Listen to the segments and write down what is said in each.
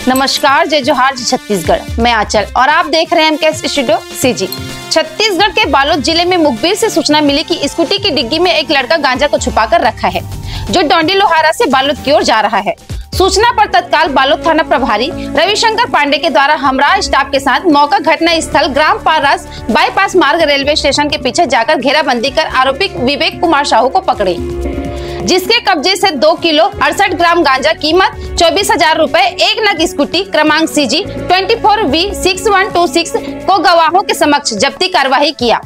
नमस्कार, जय जोहार जय छत्तीसगढ़। मैं आंचल और आप देख रहे हैं एमकेएस स्टूडियो सीजी। छत्तीसगढ़ के बालोद जिले में मुखबिर से सूचना मिली कि स्कूटी की डिग्गी में एक लड़का गांजा को छुपाकर रखा है, जो डोंडी लोहारा से बालोद की ओर जा रहा है। सूचना पर तत्काल बालोद थाना प्रभारी रविशंकर पांडे के द्वारा हमराह स्टाफ के साथ मौका घटना स्थल ग्राम पारस बाईपास मार्ग रेलवे स्टेशन के पीछे जाकर घेराबंदी कर आरोपी विवेक कुमार साहू को पकड़े, जिसके कब्जे से 2 किलो 68 ग्राम गांजा कीमत 24,000 रूपए, एक नग स्कूटी क्रमांक CG 24V6126 को गवाहों के समक्ष जब्ती कार्रवाई किया।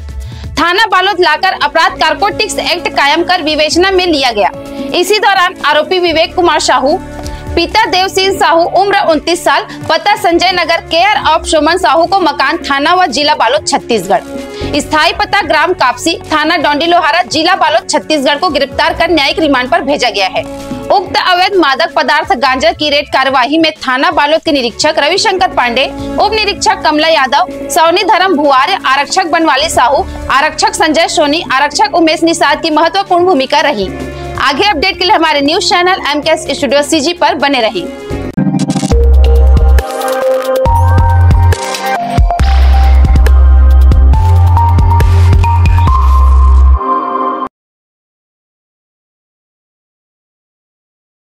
थाना बालोद लाकर अपराध नारकोटिक्स एक्ट कायम कर विवेचना में लिया गया। इसी दौरान आरोपी विवेक कुमार साहू, पिता देवसिंह साहू, उम्र 29 साल, पता संजय नगर, केयर ऑफ सुमन साहू को मकान थाना व जिला बालोद छत्तीसगढ़, स्थायी पता ग्राम कापसी, थाना डोंडी लोहारा, जिला बालोद छत्तीसगढ़ को गिरफ्तार कर न्यायिक रिमांड पर भेजा गया है। उक्त अवैध मादक पदार्थ गांजा की रेड कार्यवाही में थाना बालोद के निरीक्षक रविशंकर पांडे, उप निरीक्षक कमला यादव, सौनी धर्म भुआर, आरक्षक बनवाली साहू, आरक्षक संजय सोनी, आरक्षक उमेश निषाद की महत्वपूर्ण भूमिका रही। आगे अपडेट के लिए हमारे news channel MKS studio CG पर बने रहिए।